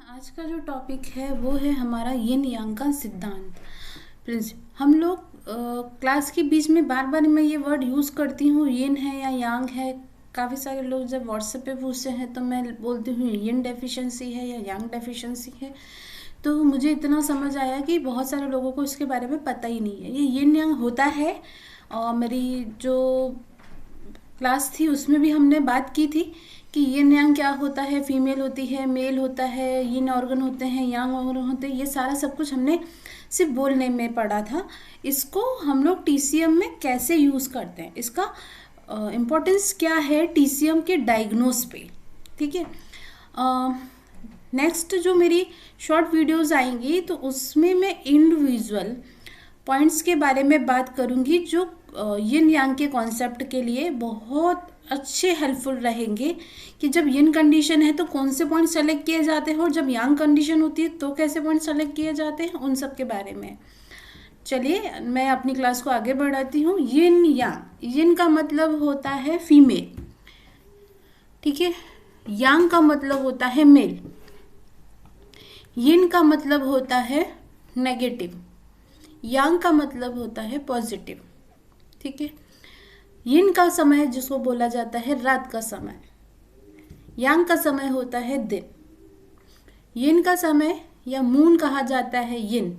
आज का जो टॉपिक है वो है हमारा यिन यांग का सिद्धांत प्रिंसिपल। हम लोग क्लास के बीच में बार बार मैं ये वर्ड यूज़ करती हूँ, यिन है या यांग है। काफ़ी सारे लोग जब व्हाट्सएप पे पूछते हैं तो मैं बोलती हूँ यिन डेफिशिएंसी है या यांग डेफिशिएंसी है। तो मुझे इतना समझ आया कि बहुत सारे लोगों को इसके बारे में पता ही नहीं है। ये यिन यांग होता है और मेरी जो क्लास थी उसमें भी हमने बात की थी कि यिन यांग क्या होता है, फीमेल होती है, मेल होता है, यिन ऑर्गन होते हैं, यांग ऑर्गन होते हैं। ये सारा सब कुछ हमने सिर्फ बोलने में पढ़ा था। इसको हम लोग टीसीएम में कैसे यूज़ करते हैं, इसका इम्पोर्टेंस क्या है टीसीएम के डायग्नोस पे। ठीक है, नेक्स्ट जो मेरी शॉर्ट वीडियोस आएंगी तो उसमें मैं इंडिविजुअल पॉइंट्स के बारे में बात करूंगी जो यिन यांग के कॉन्सेप्ट के लिए बहुत अच्छे हेल्पफुल रहेंगे कि जब यिन कंडीशन है तो कौन से पॉइंट सेलेक्ट किए जाते हैं और जब यांग कंडीशन होती है तो कैसे पॉइंट सेलेक्ट किए जाते हैं, उन सब के बारे में। चलिए मैं अपनी क्लास को आगे बढ़ाती हूँ। यिन यांग, यिन का मतलब होता है फीमेल, ठीक है। यांग का मतलब होता है मेल। यिन का मतलब होता है नेगेटिव, यांग का मतलब होता है पॉजिटिव, ठीक है। यिन का समय जिसको बोला जाता है रात का समय, यांग का समय होता है दिन। यिन का समय या मून कहा जाता है यिन,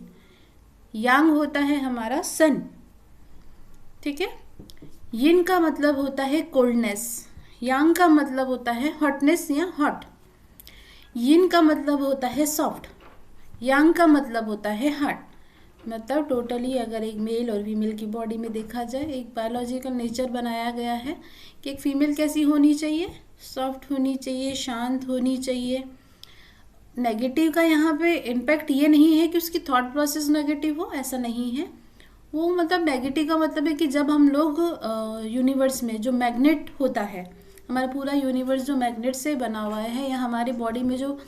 यांग होता है हमारा सन, ठीक है। यिन का मतलब होता है कोल्डनेस, यांग का मतलब होता है हॉटनेस या हॉट। यिन का मतलब होता है सॉफ्ट, यांग का मतलब होता है हार्ड। मतलब टोटली अगर एक मेल और फीमेल की बॉडी में देखा जाए, एक बायोलॉजिकल नेचर बनाया गया है कि एक फीमेल कैसी होनी चाहिए, सॉफ्ट होनी चाहिए, शांत होनी चाहिए। नेगेटिव का यहाँ पे इम्पैक्ट ये नहीं है कि उसकी थॉट प्रोसेस नेगेटिव हो, ऐसा नहीं है। वो मतलब नेगेटिव का मतलब है कि जब हम लोग यूनिवर्स में जो मैग्नेट होता है, हमारा पूरा यूनिवर्स जो मैग्नेट से बना हुआ है, या हमारी बॉडी में जो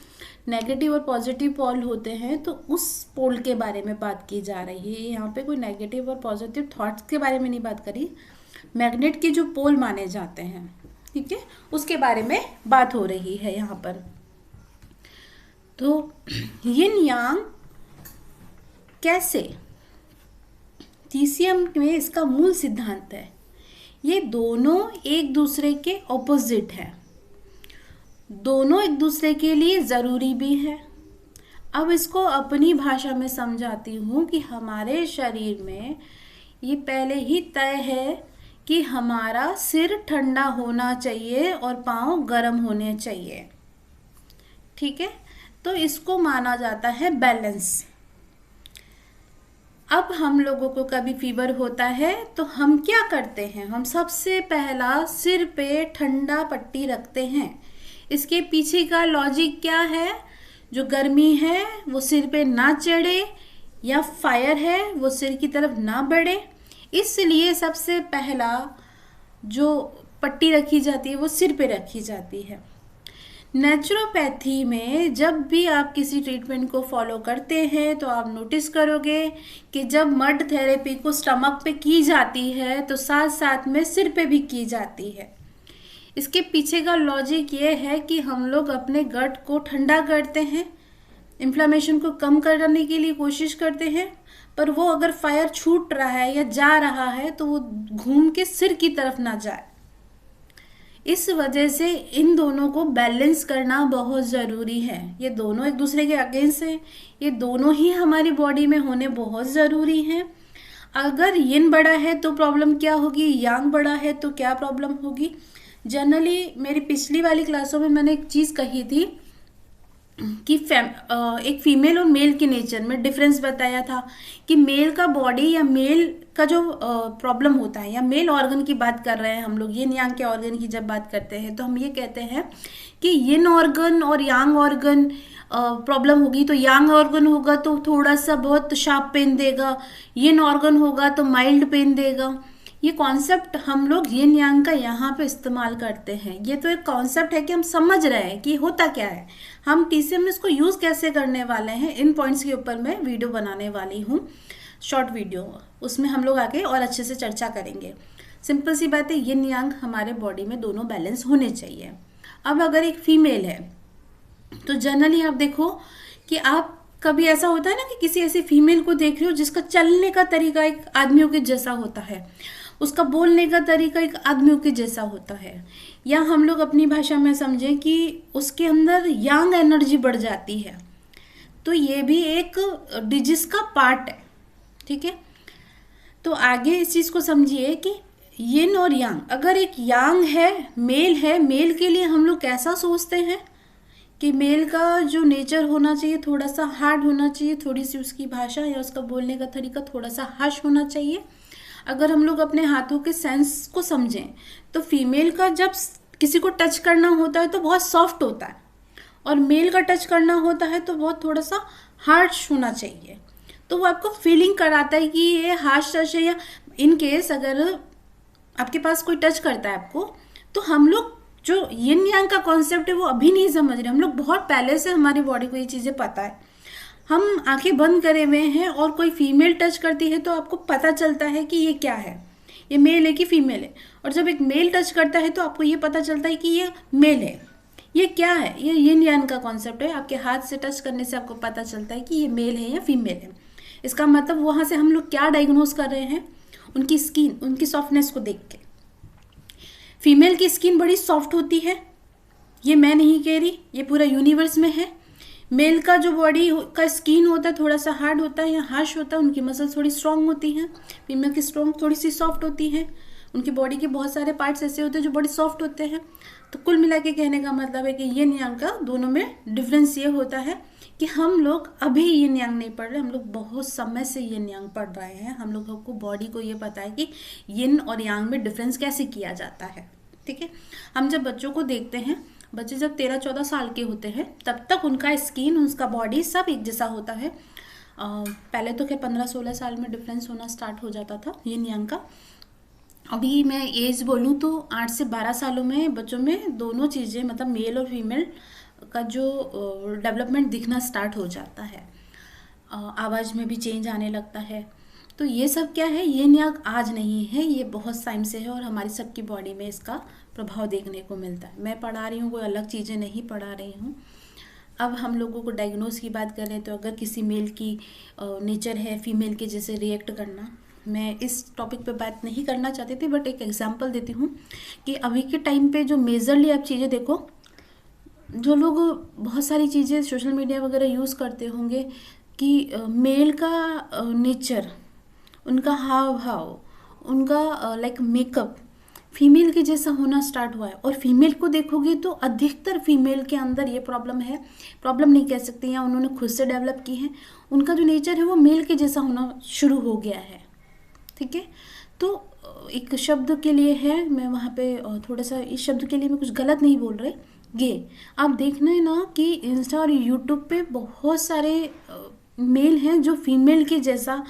नेगेटिव और पॉजिटिव पोल होते हैं, तो उस पोल के बारे में बात की जा रही है। यहाँ पे कोई नेगेटिव और पॉजिटिव थॉट्स के बारे में नहीं बात करी, मैग्नेट के जो पोल माने जाते हैं, ठीक है, उसके बारे में बात हो रही है यहाँ पर। तो यिन यांग कैसे, टीसीएम में इसका मूल सिद्धांत है, ये दोनों एक दूसरे के ऑपोजिट है, दोनों एक दूसरे के लिए ज़रूरी भी है। अब इसको अपनी भाषा में समझाती हूँ कि हमारे शरीर में ये पहले ही तय है कि हमारा सिर ठंडा होना चाहिए और पाँव गर्म होने चाहिए, ठीक है। तो इसको माना जाता है बैलेंस। अब हम लोगों को कभी फीवर होता है तो हम क्या करते हैं, हम सबसे पहला सिर पे ठंडा पट्टी रखते हैं। इसके पीछे का लॉजिक क्या है, जो गर्मी है वो सिर पे ना चढ़े, या फायर है वो सिर की तरफ ना बढ़े, इसलिए सबसे पहला जो पट्टी रखी जाती है वो सिर पे रखी जाती है। नेचुरोपैथी में जब भी आप किसी ट्रीटमेंट को फॉलो करते हैं तो आप नोटिस करोगे कि जब मड थेरेपी को स्टमक पे की जाती है तो साथ साथ में सिर पे भी की जाती है। इसके पीछे का लॉजिक ये है कि हम लोग अपने गट को ठंडा करते हैं, इन्फ्लेमेशन को कम करने के लिए कोशिश करते हैं, पर वो अगर फायर छूट रहा है या जा रहा है तो वो घूम के सिर की तरफ ना जाए। इस वजह से इन दोनों को बैलेंस करना बहुत ज़रूरी है। ये दोनों एक दूसरे के अगेंस्ट हैं, ये दोनों ही हमारी बॉडी में होने बहुत ज़रूरी हैं। अगर यिन बड़ा है तो प्रॉब्लम क्या होगी, यांग बड़ा है तो क्या प्रॉब्लम होगी। जनरली मेरी पिछली वाली क्लासों में मैंने एक चीज़ कही थी कि एक फीमेल और मेल के नेचर में डिफरेंस बताया था कि मेल का बॉडी या मेल का जो प्रॉब्लम होता है, या मेल ऑर्गन की बात कर रहे हैं हम लोग, यिन यांग के ऑर्गन की जब बात करते हैं तो हम ये कहते हैं कि यिन ऑर्गन और यांग ऑर्गन प्रॉब्लम होगी तो यांग ऑर्गन होगा तो थोड़ा सा बहुत शार्प पेन देगा, यिन ऑर्गन होगा तो माइल्ड पेन देगा। ये कॉन्सेप्ट हम लोग यिन यांग का यहाँ पे इस्तेमाल करते हैं। ये तो एक कॉन्सेप्ट है कि हम समझ रहे हैं कि होता क्या है, हम टीसीएम में इसको यूज़ कैसे करने वाले हैं, इन पॉइंट्स के ऊपर मैं वीडियो बनाने वाली हूँ, शॉर्ट वीडियो, उसमें हम लोग आगे और अच्छे से चर्चा करेंगे। सिंपल सी बात है, यिन यांग हमारे बॉडी में दोनों बैलेंस होने चाहिए। अब अगर एक फीमेल है तो जनरली आप देखो कि आप कभी ऐसा होता है ना कि किसी ऐसी फीमेल को देख रहे हो जिसका चलने का तरीका एक आदमियों के जैसा होता है, उसका बोलने का तरीका एक आदमियों के जैसा होता है, या हम लोग अपनी भाषा में समझें कि उसके अंदर यांग एनर्जी बढ़ जाती है, तो ये भी एक डिजीज का पार्ट है। ठीक है, तो आगे इस चीज को समझिए कि यिन और यांग, अगर एक यांग है, मेल के लिए हम लोग कैसा सोचते हैं कि मेल का जो नेचर होना चाहिए थोड़ा सा हार्ड होना चाहिए, थोड़ी सी उसकी भाषा या उसका बोलने का तरीका थोड़ा सा हार्श होना चाहिए। अगर हम लोग अपने हाथों के सेंस को समझें तो फीमेल का जब किसी को टच करना होता है तो बहुत सॉफ्ट होता है, और मेल का टच करना होता है तो बहुत थोड़ा सा हार्श होना चाहिए। तो वो आपको फीलिंग कराता है कि ये हार्श टच है, या इन केस अगर आपके पास कोई टच करता है आपको, तो हम लोग जो यिन यांग का कॉन्सेप्ट है वो अभी नहीं समझ रहे। हम लोग बहुत पहले से हमारी बॉडी को ये चीज़ें पता है, हम आंखें बंद करे हुए हैं और कोई फीमेल टच करती है तो आपको पता चलता है कि ये क्या है, ये मेल है कि फीमेल है। और जब एक मेल टच करता है तो आपको ये पता चलता है कि ये मेल है। ये क्या है? ये यिन यांग का कॉन्सेप्ट है। आपके हाथ से टच करने से आपको पता चलता है कि ये मेल है या फीमेल है। इसका मतलब वहाँ से हम लोग क्या डायग्नोज कर रहे हैं? उनकी स्किन, उनकी सॉफ्टनेस को देख के। फीमेल की स्किन बड़ी सॉफ्ट होती है, ये मैं नहीं कह रही, ये पूरा यूनिवर्स में है। मेल का जो बॉडी का स्किन होता है थोड़ा सा हार्ड होता है या हार्श होता है, उनकी मसल्स थोड़ी स्ट्रांग होती हैं। फीमेल की स्ट्रांग थोड़ी सी सॉफ्ट होती है। उनकी बॉडी के बहुत सारे पार्ट्स ऐसे होते हैं जो बड़ी सॉफ्ट होते हैं। तो कुल मिला के कहने का मतलब है कि यिन यांग का दोनों में डिफरेंस ये होता है कि हम लोग अभी यिन यांग नहीं पढ़ रहे, हम लोग बहुत समय से यिन यांग पढ़ रहे हैं। हम लोगों को बॉडी को ये पता है कि यिन और यांग में डिफरेंस कैसे किया जाता है। ठीक है, हम जब बच्चों को देखते हैं, बच्चे जब 13-14 साल के होते हैं तब तक उनका स्किन, उसका बॉडी सब एक जैसा होता है। पहले तो खैर 15-16 साल में डिफरेंस होना स्टार्ट हो जाता था यिन यांग का। अभी मैं एज बोलूँ तो 8 से 12 सालों में बच्चों में दोनों चीज़ें, मतलब मेल और फीमेल का जो डेवलपमेंट दिखना स्टार्ट हो जाता है। आवाज़ में भी चेंज आने लगता है। तो ये सब क्या है? यिन यांग आज नहीं है, ये बहुत टाइम से है और हमारी सबकी बॉडी में इसका प्रभाव देखने को मिलता है। मैं पढ़ा रही हूँ, कोई अलग चीज़ें नहीं पढ़ा रही हूँ। अब हम लोगों को डायग्नोज की बात करें तो अगर किसी मेल की नेचर है फीमेल के जैसे रिएक्ट करना, मैं इस टॉपिक पे बात नहीं करना चाहती थी, बट एक एग्जांपल देती हूँ कि अभी के टाइम पे जो मेजरली आप चीज़ें देखो, जो लोग बहुत सारी चीज़ें सोशल मीडिया वगैरह यूज़ करते होंगे कि मेल का नेचर, उनका हाव भाव, उनका लाइक मेकअप फीमेल के जैसा होना स्टार्ट हुआ है। और फीमेल को देखोगे तो अधिकतर फीमेल के अंदर ये प्रॉब्लम है, प्रॉब्लम नहीं कह सकते, या उन्होंने खुद से डेवलप की है, उनका जो नेचर है वो मेल के जैसा होना शुरू हो गया है। ठीक है, तो एक शब्द के लिए है, मैं वहाँ पे थोड़ा सा इस शब्द के लिए मैं कुछ गलत नहीं बोल रही, गे आप देखना है ना कि इंस्टा और यूट्यूब पे बहुत सारे मेल हैं जो फीमेल के जैसा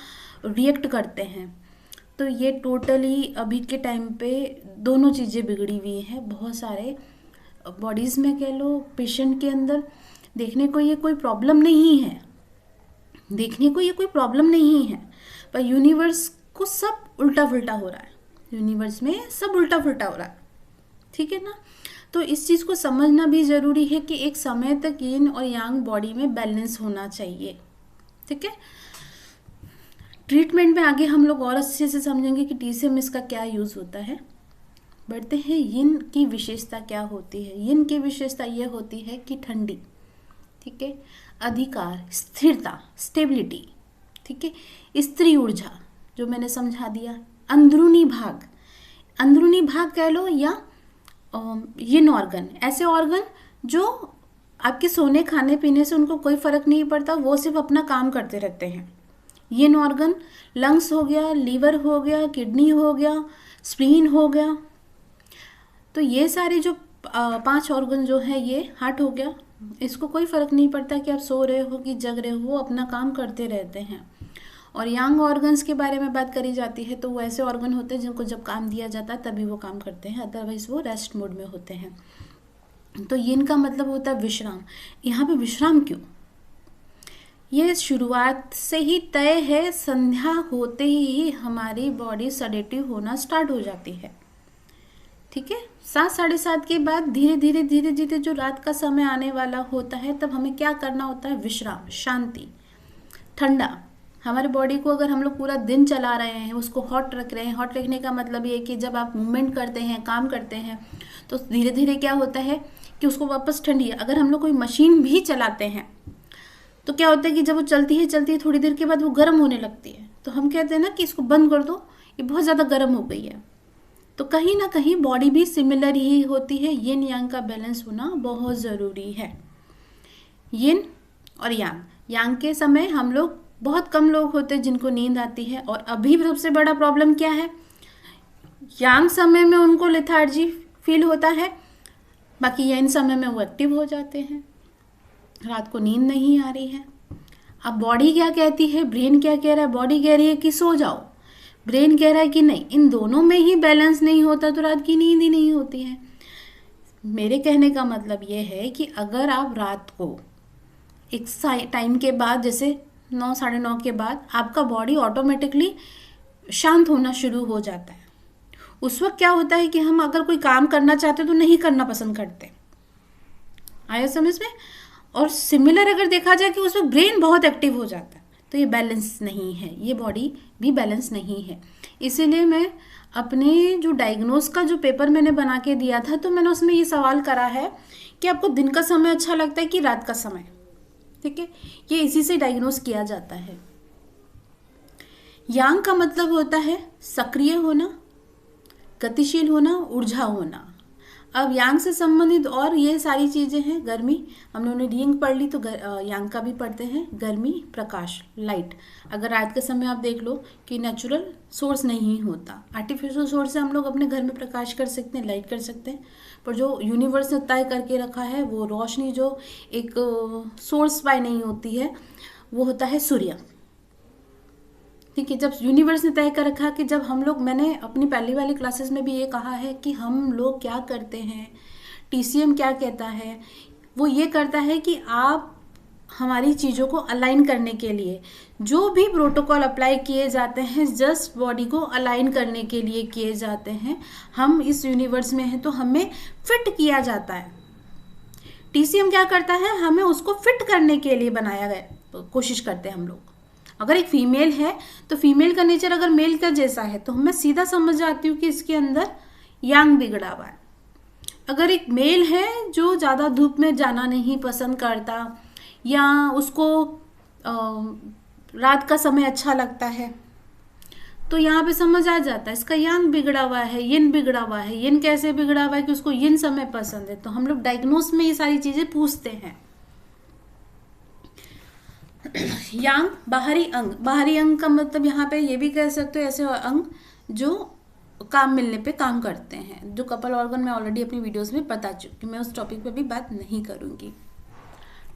रिएक्ट करते हैं। तो ये टोटली अभी के टाइम पे दोनों चीज़ें बिगड़ी हुई हैं। बहुत सारे बॉडीज़ में कह लो, पेशेंट के अंदर देखने को ये कोई प्रॉब्लम नहीं है, देखने को ये कोई प्रॉब्लम नहीं है, पर यूनिवर्स को सब उल्टा फुल्टा हो रहा है, यूनिवर्स में सब उल्टा फुल्टा हो रहा है। ठीक है ना, तो इस चीज़ को समझना भी ज़रूरी है कि एक समय तक यिन और यांग बॉडी में बैलेंस होना चाहिए। ठीक है, ट्रीटमेंट में आगे हम लोग और अच्छे से समझेंगे कि TCM इसका क्या यूज़ होता है। बढ़ते हैं, यिन की विशेषता क्या होती है। यिन की विशेषता ये होती है कि ठंडी, ठीक है, अधिकार, स्थिरता, स्टेबिलिटी, ठीक है, स्त्री ऊर्जा जो मैंने समझा दिया, अंदरूनी भाग कह लो, या यिन ऑर्गन, ऐसे ऑर्गन जो आपके सोने खाने पीने से उनको कोई फर्क नहीं पड़ता, वो सिर्फ अपना काम करते रहते हैं। यिन ऑर्गन लंग्स हो गया, लीवर हो गया, किडनी हो गया, स्प्लीन हो गया। तो ये सारे जो 5 ऑर्गन जो है, ये हार्ट हो गया, इसको कोई फर्क नहीं पड़ता कि आप सो रहे हो कि जग रहे हो, वो अपना काम करते रहते हैं। और यांग ऑर्गन्स के बारे में बात करी जाती है तो वो ऐसे ऑर्गन होते हैं जिनको जब काम दिया जाता है तभी वो काम करते हैं, अदरवाइज वो रेस्ट मोड में होते हैं। तो यिन का मतलब होता है विश्राम। यहाँ पे विश्राम क्यों? ये शुरुआत से ही तय है, संध्या होते ही हमारी बॉडी सडेटिव होना स्टार्ट हो जाती है। ठीक है। 7 साढ़े 7 के बाद धीरे धीरे धीरे धीरे जो रात का समय आने वाला होता है, तब हमें क्या करना होता है? विश्राम, शांति, ठंडा। हमारे बॉडी को अगर हम लोग पूरा दिन चला रहे हैं, उसको हॉट रख रहे हैं, हॉट रखने का मतलब ये है कि जब आप मूवमेंट करते हैं, काम करते हैं, तो धीरे धीरे क्या होता है कि उसको वापस ठंडी। अगर हम लोग कोई मशीन भी चलाते हैं तो क्या होता है कि जब वो चलती है थोड़ी देर के बाद वो गर्म होने लगती है, तो हम कहते हैं ना कि इसको बंद कर दो, ये बहुत ज़्यादा गर्म हो गई है। तो कहीं ना कहीं बॉडी भी सिमिलर ही होती है। यिन यांग का बैलेंस होना बहुत ज़रूरी है। यिन और यांग, यांग के समय हम लोग, बहुत कम लोग होते हैं जिनको नींद आती है। और अभी सबसे बड़ा प्रॉब्लम क्या है? यांग समय में उनको लेथार्जी फील होता है, बाकी यिन समय में वो एक्टिव हो जाते हैं, रात को नींद नहीं आ रही है। अब बॉडी क्या कहती है, ब्रेन क्या कह रहा है? बॉडी कह रही है कि सो जाओ, ब्रेन कह रहा है कि नहीं, इन दोनों में ही बैलेंस नहीं होता तो रात की नींद ही नहीं होती है। मेरे कहने का मतलब ये है कि अगर आप रात को एक टाइम के बाद, जैसे 9 साढ़े 9 के बाद, आपका बॉडी ऑटोमेटिकली शांत होना शुरू हो जाता है। उस वक्त क्या होता है कि हम अगर कोई काम करना चाहते तो नहीं करना पसंद करते। आया समझ में? और सिमिलर अगर देखा जाए कि उस वक्त ब्रेन बहुत एक्टिव हो जाता है, तो ये बैलेंस नहीं है, ये बॉडी भी बैलेंस नहीं है। इसीलिए मैं अपने जो डायग्नोस का जो पेपर मैंने बना के दिया था, तो मैंने उसमें ये सवाल करा है कि आपको दिन का समय अच्छा लगता है कि रात का समय? ठीक है, ये इसी से डायग्नोस किया जाता है। यांग का मतलब होता है सक्रिय होना, गतिशील होना, ऊर्जा होना। अब यांग से संबंधित और ये सारी चीजें हैं। गर्मी, हम लोगों ने यिंग पढ़ ली, तो यांग का भी पढ़ते हैं। गर्मी, प्रकाश, लाइट। अगर रात के समय आप देख लो कि नेचुरल सोर्स नहीं होता, आर्टिफिशियल सोर्स से हम लोग अपने घर में प्रकाश कर सकते हैं, लाइट कर सकते हैं, पर जो यूनिवर्स ने तय करके रखा है वो रोशनी जो एक सोर्स बाय नहीं होती है, वो होता है सूर्य। ठीक है, जब यूनिवर्स ने तय कर रखा कि जब हम लोग, मैंने अपनी पहली वाली क्लासेस में भी ये कहा है कि हम लोग क्या करते हैं, टीसीएम क्या कहता है, वो ये करता है कि आप हमारी चीज़ों को अलाइन करने के लिए जो भी प्रोटोकॉल अप्लाई किए जाते हैं, जस्ट बॉडी को अलाइन करने के लिए किए जाते हैं। हम इस यूनिवर्स में हैं तो हमें फिट किया जाता है। टीसीएम क्या करता है? हमें उसको फिट करने के लिए बनाया गया, कोशिश करते हैं हम लोग। अगर एक फीमेल है तो फीमेल का नेचर अगर मेल का जैसा है तो मैं सीधा समझ जाती हूँ कि इसके अंदर यांग बिगड़ा हुआ है। अगर एक मेल है जो ज़्यादा धूप में जाना नहीं पसंद करता, या उसको रात का समय अच्छा लगता है, तो यहाँ पे समझ आ जाता है इसका यांग बिगड़ा हुआ है, यिन बिगड़ा हुआ है। यिन कैसे बिगड़ा हुआ है? कि उसको यिन समय पसंद है। तो हम लोग डायग्नोस में ये सारी चीज़ें पूछते हैं। यांग, बाहरी अंग। बाहरी अंग का मतलब यहाँ पे ये भी कह सकते हो ऐसे अंग जो काम मिलने पे काम करते हैं, जो कपल ऑर्गन मैं ऑलरेडी अपनी वीडियोस में बता चुकी, मैं उस टॉपिक पे भी बात नहीं करूँगी।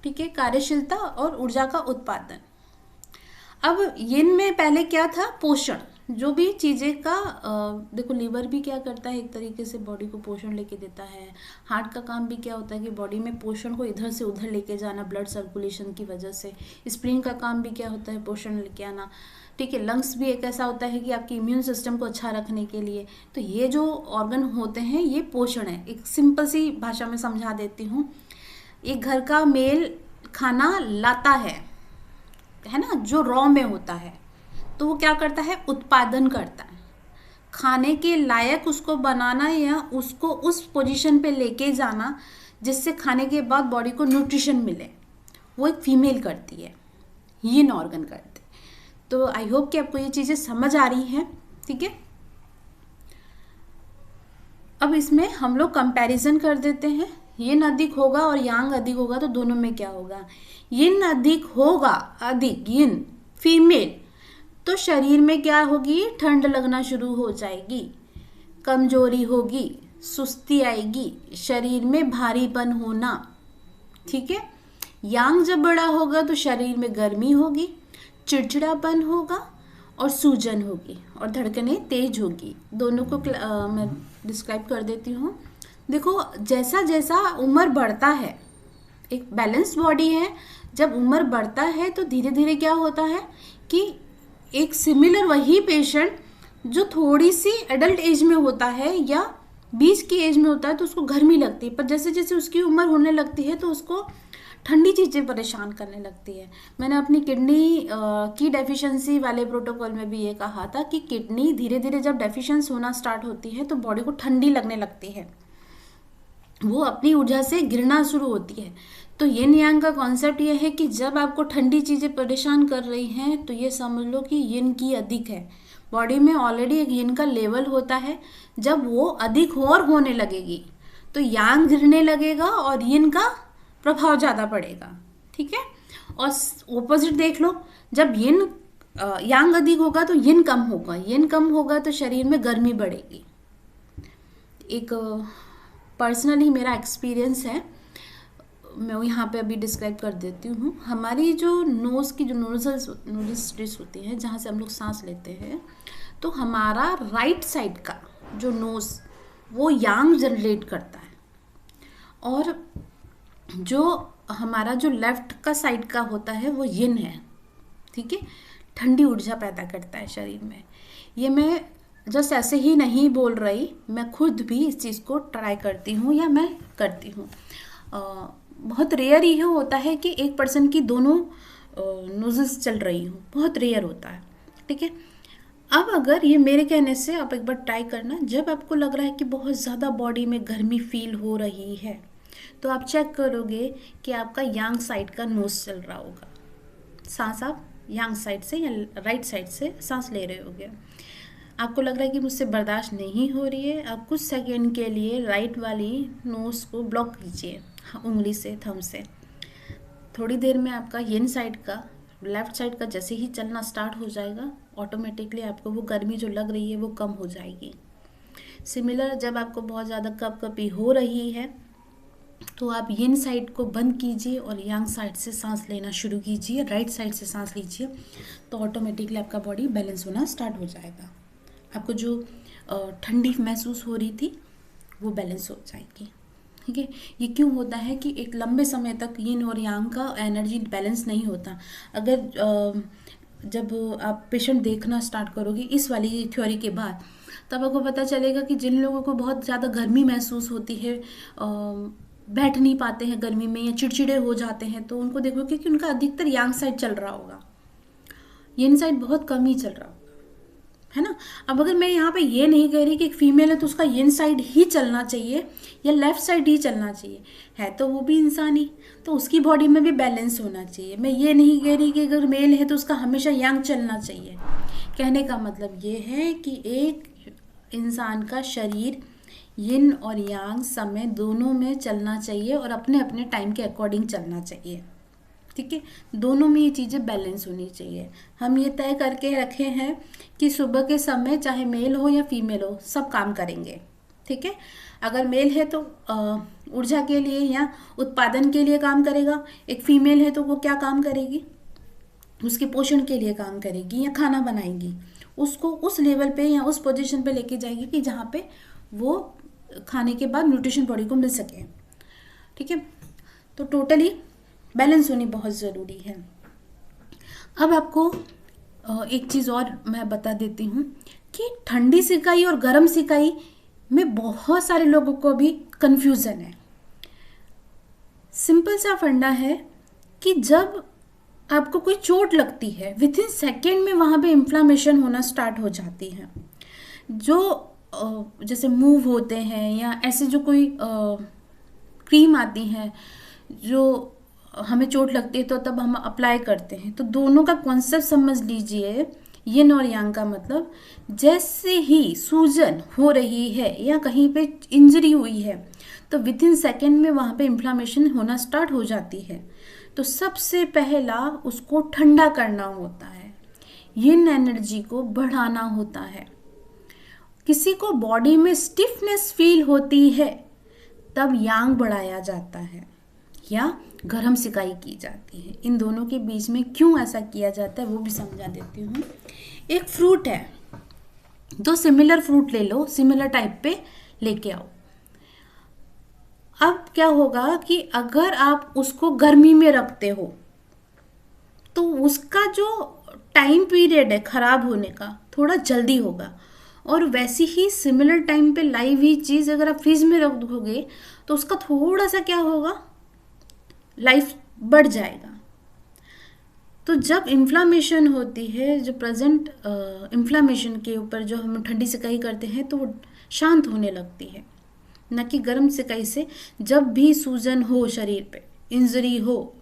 ठीक है, कार्यशीलता और ऊर्जा का उत्पादन। अब यिन में पहले क्या था? पोषण। जो भी चीज़ें का देखो, लीवर भी क्या करता है, एक तरीके से बॉडी को पोषण लेके देता है। हार्ट का काम भी क्या होता है कि बॉडी में पोषण को इधर से उधर लेके जाना, ब्लड सर्कुलेशन की वजह से। स्प्लीन का काम भी क्या होता है? पोषण लेके आना। ठीक है, लंग्स भी एक ऐसा होता है कि आपकी इम्यून सिस्टम को अच्छा रखने के लिए। तो ये जो ऑर्गन होते हैं ये पोषण है। एक सिंपल सी भाषा में समझा देती हूँ। एक घर का मेल खाना लाता है ना, जो रॉ में होता है, तो वो क्या करता है? उत्पादन करता है। खाने के लायक उसको बनाना या उसको उस पोजीशन पे लेके जाना जिससे खाने के बाद बॉडी को न्यूट्रिशन मिले, वो एक फीमेल करती है, यिन ऑर्गन करते। तो आई होप कि आपको ये चीज़ें समझ आ रही हैं। ठीक है, अब इसमें हम लोग कंपैरिजन कर देते हैं। यिन अधिक होगा और यांग अधिक होगा तो दोनों में क्या होगा? यिन अधिक होगा, अधिक यिन फीमेल, तो शरीर में क्या होगी? ठंड लगना शुरू हो जाएगी, कमजोरी होगी, सुस्ती आएगी, शरीर में भारीपन होना। ठीक है, यांग जब बड़ा होगा तो शरीर में गर्मी होगी, चिड़चिड़ापन होगा और सूजन होगी और धड़कनें तेज होगी। दोनों को मैं डिस्क्राइब कर देती हूँ। देखो, जैसा जैसा उम्र बढ़ता है, एक बैलेंस बॉडी है, जब उम्र बढ़ता है तो धीरे धीरे क्या होता है कि एक सिमिलर वही पेशेंट जो थोड़ी सी एडल्ट एज में होता है या 20 की एज में होता है तो उसको गर्मी लगती है, पर जैसे जैसे उसकी उम्र होने लगती है तो उसको ठंडी चीज़ें परेशान करने लगती है। मैंने अपनी किडनी की डेफिशिएंसी वाले प्रोटोकॉल में भी ये कहा था कि किडनी धीरे धीरे जब डेफिशिएंस होना स्टार्ट होती है तो बॉडी को ठंडी लगने लगती है, वो अपनी ऊर्जा से गिरना शुरू होती है। तो यिन यांग का कॉन्सेप्ट ये है कि जब आपको ठंडी चीज़ें परेशान कर रही हैं तो ये समझ लो कि यिन की अधिक है। बॉडी में ऑलरेडी एक यिन का लेवल होता है, जब वो अधिक और होने लगेगी तो यांग गिरने लगेगा और यिन का प्रभाव ज़्यादा पड़ेगा। ठीक है, और ऑपोजिट देख लो, जब यिन यांग अधिक होगा तो यिन कम होगा, यिन कम होगा तो शरीर में गर्मी बढ़ेगी। एक पर्सनली मेरा एक्सपीरियंस है, मैं यहाँ पे अभी डिस्क्राइब कर देती हूँ। हमारी जो नोज़ की जो नोजल्स होती है जहाँ से हम लोग सांस लेते हैं, तो हमारा राइट साइड का जो नोज़ वो यांग जनरेट करता है, और जो हमारा जो लेफ्ट का साइड का होता है वो यिन है। ठीक है, ठंडी ऊर्जा पैदा करता है शरीर में। ये मैं जस्ट ऐसे ही नहीं बोल रही, मैं खुद भी इस चीज़ को ट्राई करती हूँ या मैं करती हूँ। बहुत रेयर ही होता है कि एक पर्सन की दोनों नोज़ल्स चल रही हो, बहुत रेयर होता है। ठीक है, अब अगर ये मेरे कहने से आप एक बार ट्राई करना, जब आपको लग रहा है कि बहुत ज़्यादा बॉडी में गर्मी फील हो रही है तो आप चेक करोगे कि आपका यांग साइड का नोज़ चल रहा होगा। सांस आप यांग साइड से या राइट साइड से सांस ले रहे होगे। आपको लग रहा है कि मुझसे बर्दाश्त नहीं हो रही है, आप कुछ सेकंड के लिए राइट वाली नोज़ को ब्लॉक कीजिए उंगली से, थंब से। थोड़ी देर में आपका यिन साइड का, लेफ्ट साइड का जैसे ही चलना स्टार्ट हो जाएगा, ऑटोमेटिकली आपको वो गर्मी जो लग रही है वो कम हो जाएगी। सिमिलर, जब आपको बहुत ज़्यादा कपकपी हो रही है तो आप यिन साइड को बंद कीजिए और यांग साइड से सांस लेना शुरू कीजिए, राइट साइड से सांस लीजिए, तो ऑटोमेटिकली आपका बॉडी बैलेंस होना स्टार्ट हो जाएगा। आपको जो ठंडी महसूस हो रही थी वो बैलेंस हो जाएगी। ठीक है, ये क्यों होता है कि एक लंबे समय तक यिन और यांग का एनर्जी बैलेंस नहीं होता। अगर जब आप पेशेंट देखना स्टार्ट करोगे इस वाली थ्योरी के बाद, तब आपको पता चलेगा कि जिन लोगों को बहुत ज़्यादा गर्मी महसूस होती है, बैठ नहीं पाते हैं गर्मी में या चिड़चिड़े हो जाते हैं, तो उनको देखोगे कि उनका अधिकतर यांग साइड चल रहा होगा, यिन साइड बहुत कम ही चल रहा होगा, है ना। अब अगर मैं यहाँ पे ये नहीं कह रही कि एक फीमेल है तो उसका यिन साइड ही चलना चाहिए या लेफ्ट साइड ही चलना चाहिए, है तो वो भी इंसान ही, तो उसकी बॉडी में भी बैलेंस होना चाहिए। मैं ये नहीं कह रही कि अगर मेल है तो उसका हमेशा यांग चलना चाहिए। कहने का मतलब ये है कि एक इंसान का शरीर यिन और यांग समय दोनों में चलना चाहिए और अपने अपने टाइम के अकॉर्डिंग चलना चाहिए। ठीक है, दोनों में ये चीज़ें बैलेंस होनी चाहिए। हम ये तय करके रखे हैं कि सुबह के समय चाहे मेल हो या फीमेल हो सब काम करेंगे। ठीक है, अगर मेल है तो ऊर्जा के लिए या उत्पादन के लिए काम करेगा, एक फीमेल है तो वो क्या काम करेगी, उसके पोषण के लिए काम करेगी या खाना बनाएगी, उसको उस लेवल पे या उस पोजीशन पे लेके जाएगी कि जहाँ पे वो खाने के बाद न्यूट्रिशन बॉडी को मिल सके। ठीक है, तो टोटली बैलेंस होनी बहुत ज़रूरी है। अब आपको एक चीज़ और मैं बता देती हूँ कि ठंडी सिकाई और गर्म सिकाई में बहुत सारे लोगों को भी कंफ्यूजन है। सिंपल सा फंडा है कि जब आपको कोई चोट लगती है विद इन सेकेंड में वहाँ पे इन्फ्लामेशन होना स्टार्ट हो जाती है। जो जैसे मूव होते हैं या ऐसे जो कोई क्रीम आती हैं जो हमें चोट लगती है तो तब हम अप्लाई करते हैं, तो दोनों का कॉन्सेप्ट समझ लीजिए। यिन और यांग का मतलब, जैसे ही सूजन हो रही है या कहीं पे इंजरी हुई है तो विद इन सेकेंड में वहाँ पे इन्फ्लामेशन होना स्टार्ट हो जाती है। तो सबसे पहला उसको ठंडा करना होता है, यिन एनर्जी को बढ़ाना होता है। किसी को बॉडी में स्टिफनेस फील होती है तब यांग बढ़ाया जाता है या गर्म सिकाई की जाती है। इन दोनों के बीच में क्यों ऐसा किया जाता है वो भी समझा देती हूँ। एक फ्रूट है, दो सिमिलर फ्रूट ले लो, सिमिलर टाइप पे लेके आओ। अब क्या होगा कि अगर आप उसको गर्मी में रखते हो तो उसका जो टाइम पीरियड है खराब होने का थोड़ा जल्दी होगा, और वैसी ही सिमिलर टाइम पे लाइव ही चीज़ अगर आप फ्रीज में रख दोगे तो उसका थोड़ा सा क्या होगा, लाइफ बढ़ जाएगा। तो जब इन्फ्लामेशन होती है, जो प्रेजेंट इन्फ्लामेशन के ऊपर जो हम ठंडी सिकाई करते हैं तो वो शांत होने लगती है, न कि गर्म सिकाई से। जब भी सूजन हो शरीर पे, इंजरी हो,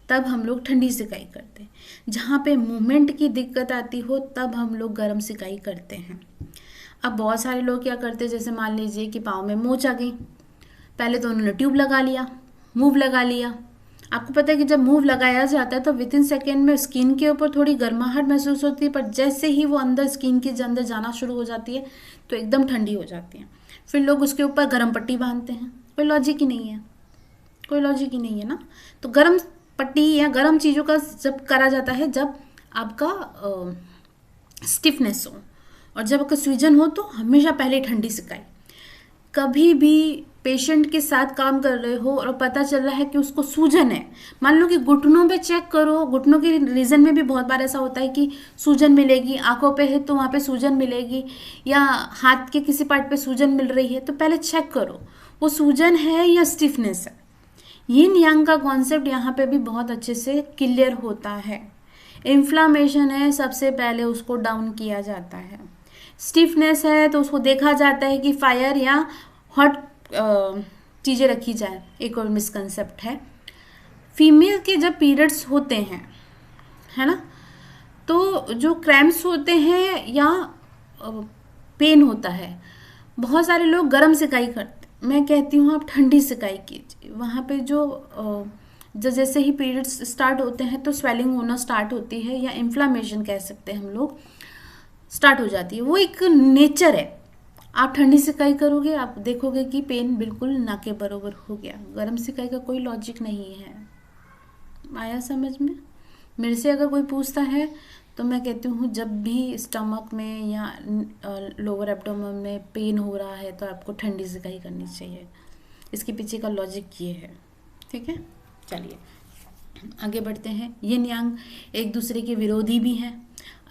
तब हम लोग ठंडी सिकाई करते हैं। जहाँ पे मूवमेंट की दिक्कत आती हो तब हम लोग गर्म सिकाई करते हैं। अब बहुत सारे लोग क्या करते हैं, जैसे मान लीजिए कि पाँव में मोच आ गई, पहले तो उन्होंने ट्यूब लगा लिया, मूव लगा लिया। आपको पता है कि जब मूव लगाया जाता है तो विद इन सेकेंड में स्किन के ऊपर थोड़ी गर्माहट महसूस होती है, पर जैसे ही वो अंदर स्किन के अंदर जाना शुरू हो जाती है तो एकदम ठंडी हो जाती है। फिर लोग उसके ऊपर गर्म पट्टी बांधते हैं। कोई लॉजिक ही नहीं है, कोई लॉजिक ही नहीं है ना। तो गर्म पट्टी या गर्म चीज़ों का जब करा जाता है जब आपका स्टिफनेस हो, और जब आपका सूजन हो तो हमेशा पहले ठंडी सिकाई। कभी भी पेशेंट के साथ काम कर रहे हो और पता चल रहा है कि उसको सूजन है, मान लो कि घुटनों पे चेक करो, घुटनों के रीजन में भी बहुत बार ऐसा होता है कि सूजन मिलेगी, आंखों पे है तो वहाँ पे सूजन मिलेगी, या हाथ के किसी पार्ट पे सूजन मिल रही है, तो पहले चेक करो वो सूजन है या स्टिफनेस है। यिन यांग का कॉन्सेप्ट यहाँ पे भी बहुत अच्छे से क्लियर होता है। इन्फ्लामेशन है, सबसे पहले उसको डाउन किया जाता है। स्टिफनेस है तो उसको देखा जाता है कि फायर या हॉट चीज़ें रखी जाए। एक और मिसकंसेप्ट है, फीमेल के जब पीरियड्स होते हैं, है ना, तो जो क्रैम्प्स होते हैं या पेन होता है, बहुत सारे लोग गर्म सिकाई करते। मैं कहती हूँ आप ठंडी सिकाई कीजिए। वहाँ पे जो जैसे ही पीरियड्स स्टार्ट होते हैं तो स्वेलिंग होना स्टार्ट होती है, या इन्फ्लामेशन कह सकते हैं हम लोग, स्टार्ट हो जाती है। वो एक नेचर है। आप ठंडी सिकाई करोगे, आप देखोगे कि पेन बिल्कुल ना के बराबर हो गया। गर्म सिकाई का कोई लॉजिक नहीं है। आया समझ में? मेरे से अगर कोई पूछता है तो मैं कहती हूँ जब भी स्टमक में या लोअर एब्डोमेन में पेन हो रहा है तो आपको ठंडी सिकाई करनी चाहिए। इसके पीछे का लॉजिक ये है। ठीक है, चलिए आगे बढ़ते हैं। यिन यांग एक दूसरे के विरोधी भी हैं।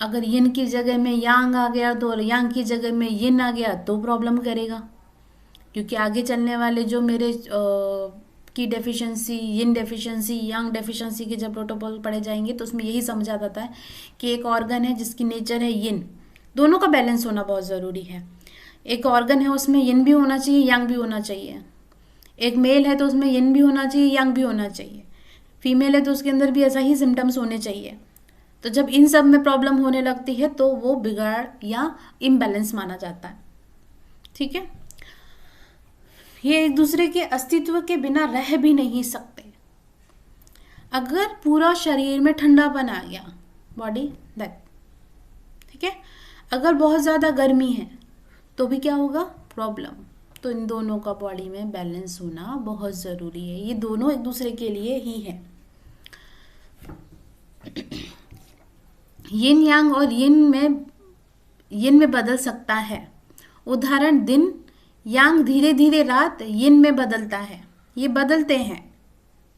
अगर यिन की जगह में यांग आ गया तो, और यांग की जगह में यिन आ गया तो प्रॉब्लम करेगा, क्योंकि आगे चलने वाले जो मेरे की डेफिशिएंसी, यिन डेफिशिएंसी, यांग डेफिशिएंसी के जब प्रोटोकॉल पढ़े जाएंगे तो उसमें यही समझा जाता है कि एक ऑर्गन है जिसकी नेचर है यिन, दोनों का बैलेंस होना बहुत ज़रूरी है। एक ऑर्गन है उसमें यिन भी होना चाहिए, यांग भी होना चाहिए। एक मेल है तो उसमें यिन भी होना चाहिए, यांग भी होना चाहिए। फीमेल है तो उसके अंदर भी ऐसा ही सिम्टम्स होने चाहिए। तो जब इन सब में प्रॉब्लम होने लगती है तो वो बिगाड़ या इम्बैलेंस माना जाता है। ठीक है, ये एक दूसरे के अस्तित्व के बिना रह भी नहीं सकते। अगर पूरा शरीर में ठंडापन आ गया, बॉडी दैट, ठीक है, अगर बहुत ज़्यादा गर्मी है तो भी क्या होगा, प्रॉब्लम। तो इन दोनों का बॉडी में बैलेंस होना बहुत ज़रूरी है। ये दोनों एक दूसरे के लिए ही है। यिन यांग और यिन में बदल सकता है। उदाहरण दिन, यांग धीरे धीरे रात, यिन में बदलता है। ये बदलते हैं,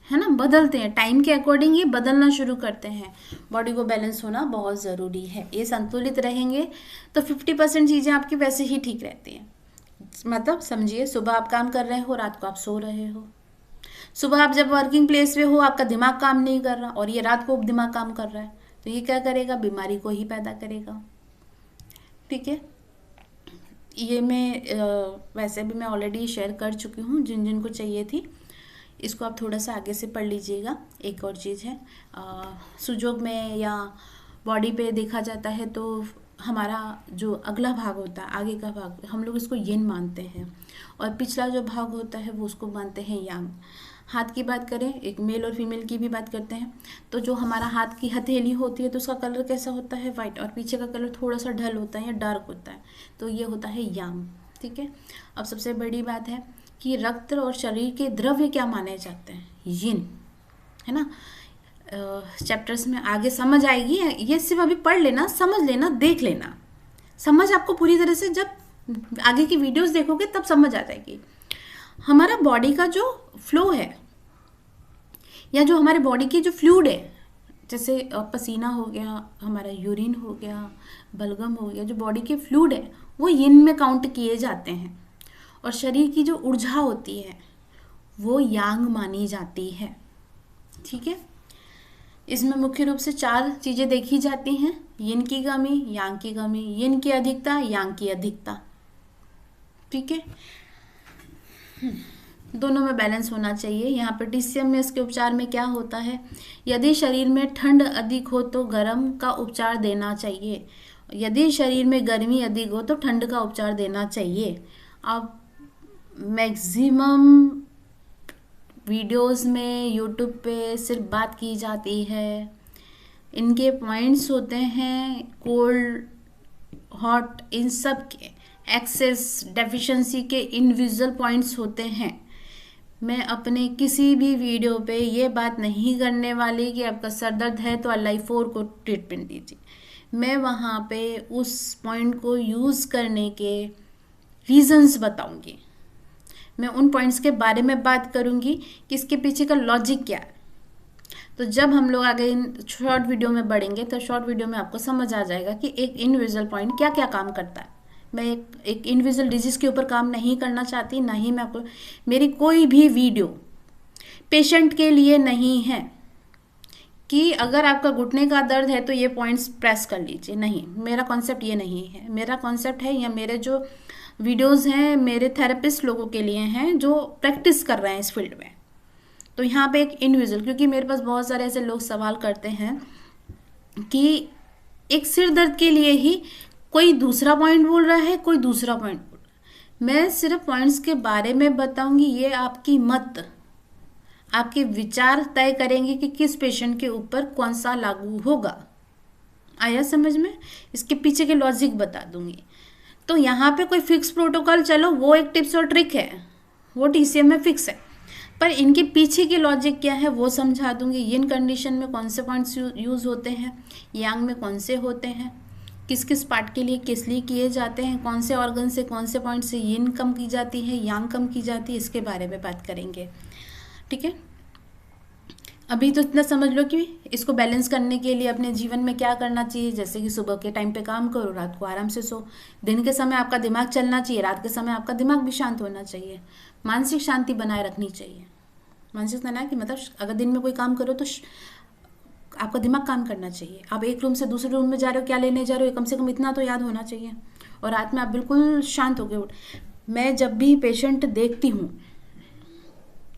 है ना, बदलते हैं टाइम के अकॉर्डिंग, ये बदलना शुरू करते हैं। बॉडी को बैलेंस होना बहुत ज़रूरी है। ये संतुलित रहेंगे तो 50% चीज़ें आपकी वैसे ही ठीक रहती हैं। मतलब समझिए, सुबह आप काम कर रहे हो, रात को आप सो रहे हो। सुबह आप जब वर्किंग प्लेस पे हो आपका दिमाग काम नहीं कर रहा, और ये रात को दिमाग काम कर रहा है, तो ये क्या करेगा, बीमारी को ही पैदा करेगा। ठीक है, ये मैं वैसे भी मैं ऑलरेडी शेयर कर चुकी हूँ जिन जिन को चाहिए थी। इसको आप थोड़ा सा आगे से पढ़ लीजिएगा। एक और चीज़ है, सुजोग में या बॉडी पे देखा जाता है तो हमारा जो अगला भाग होता है, आगे का भाग, हम लोग इसको यिन मानते हैं, और पिछला जो भाग होता है वो उसको मानते हैं यांग। हाथ की बात करें, एक मेल और फीमेल की भी बात करते हैं, तो जो हमारा हाथ की हथेली होती है तो उसका कलर कैसा होता है, वाइट, और पीछे का कलर थोड़ा सा ढल होता है या डार्क होता है, तो ये होता है यांग। ठीक है, अब सबसे बड़ी बात है कि रक्त और शरीर के द्रव्य क्या माने जाते हैं, यिन, है ना। चैप्टर्स में आगे समझ आएगी, ये सिर्फ अभी पढ़ लेना, समझ लेना, देख लेना। समझ आपको पूरी तरह से जब आगे की वीडियोस देखोगे तब समझ आ जाएगी। हमारा बॉडी का जो फ्लो है, या जो हमारे बॉडी की जो फ्लूइड है, जैसे पसीना हो गया, हमारा यूरिन हो गया, बलगम हो गया, जो बॉडी के फ्लूइड है वो यिन में काउंट किए जाते हैं। और शरीर की जो ऊर्जा होती है वो यांग मानी जाती है। ठीक है, इसमें मुख्य रूप से 4 चीजें देखी जाती हैं, यिन की कमी, यांग की कमी, यिन की अधिकता, यांग की अधिकता। ठीक है, दोनों में बैलेंस होना चाहिए। यहाँ पर टीसीएम में इसके उपचार में क्या होता है, यदि शरीर में ठंड अधिक हो तो गर्म का उपचार देना चाहिए, यदि शरीर में गर्मी अधिक हो तो ठंड का उपचार देना चाहिए। अब मैक्सिमम वीडियोस में यूट्यूब पे सिर्फ बात की जाती है, इनके पॉइंट्स होते हैं कोल्ड हॉट, इन सब के एक्सेस डेफिशिएंसी के इंडिविजुअल पॉइंट्स होते हैं। मैं अपने किसी भी वीडियो पे ये बात नहीं करने वाली कि आपका सर दर्द है तो LI4 को ट्रीटमेंट दीजिए। मैं वहाँ पे उस पॉइंट को यूज़ करने के रीजंस बताऊंगी, मैं उन पॉइंट्स के बारे में बात करूंगी कि इसके पीछे का लॉजिक क्या है। तो जब हम लोग आगे इन शॉर्ट वीडियो में बढ़ेंगे तो शॉर्ट वीडियो में आपको समझ आ जाएगा कि एक इंडिविजुअल पॉइंट क्या क्या काम करता है। मैं एक इंडिविजुअल डिजीज के ऊपर काम नहीं करना चाहती, ना ही मैं आपको, मेरी कोई भी वीडियो पेशेंट के लिए नहीं है कि अगर आपका घुटने का दर्द है तो ये पॉइंट्स प्रेस कर लीजिए, नहीं, मेरा कॉन्सेप्ट ये नहीं है। मेरा कॉन्सेप्ट है, या मेरे जो वीडियोस हैं मेरे थेरेपिस्ट लोगों के लिए हैं जो प्रैक्टिस कर रहे हैं इस फील्ड में। तो यहाँ पे एक इंडिविजुअल, क्योंकि मेरे पास बहुत सारे ऐसे लोग सवाल करते हैं कि एक सिर दर्द के लिए ही कोई दूसरा पॉइंट बोल रहा है, कोई दूसरा पॉइंट बोल रहा है। मैं सिर्फ पॉइंट्स के बारे में बताऊंगी, ये आपकी मत, आपके विचार तय करेंगे कि किस पेशेंट के ऊपर कौन सा लागू होगा। आया समझ में? इसके पीछे के लॉजिक बता दूंगी। तो यहाँ पे कोई फिक्स प्रोटोकॉल, चलो वो एक टिप्स और ट्रिक है, वो TCM में फिक्स है, पर इनके पीछे के लॉजिक क्या है वो समझा दूंगी। यिन कंडीशन में कौन से पॉइंट्स यूज होते हैं, यांग में कौन से होते हैं, किस किस पार्ट के लिए किस लिए किए जाते हैं, कौन से ऑर्गन से कौन से पॉइंट से यिन कम की जाती है, यांग कम की जाती है, इसके बारे में बात करेंगे। ठीक है, अभी तो इतना समझ लो कि इसको बैलेंस करने के लिए अपने जीवन में क्या करना चाहिए। जैसे कि सुबह के टाइम पे काम करो, रात को आराम से सो। दिन के समय आपका दिमाग चलना चाहिए, रात के समय आपका दिमाग भी शांत होना चाहिए। मानसिक शांति बनाए रखनी चाहिए। मानसिक तनाव की मतलब, अगर दिन में कोई काम करो तो आपका दिमाग काम करना चाहिए। आप एक रूम से दूसरे रूम में जा रहे हो, क्या लेने जा रहे हो, कम से कम इतना तो याद होना चाहिए। और रात में आप बिल्कुल शांत होकर उठ। मैं जब भी पेशेंट देखती हूँ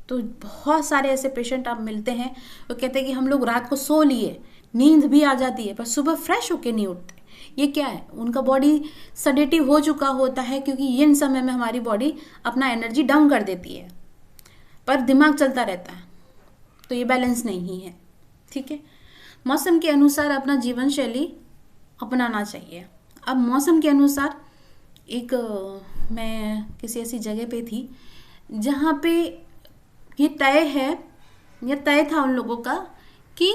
तो बहुत सारे ऐसे पेशेंट आप मिलते हैं, वो कहते हैं कि हम लोग रात को सो लिए, नींद भी आ जाती है, पर सुबह फ्रेश होके नहीं उठते। ये क्या है? उनका बॉडी सडेटिव हो चुका होता है, क्योंकि इन समय में हमारी बॉडी अपना एनर्जी डाउन कर देती है, पर दिमाग चलता रहता है, तो ये बैलेंस नहीं है। ठीक है, मौसम के अनुसार अपना जीवन शैली अपनाना चाहिए। अब मौसम के अनुसार मैं किसी ऐसी जगह पे थी जहाँ पे ये तय है, या तय था उन लोगों का कि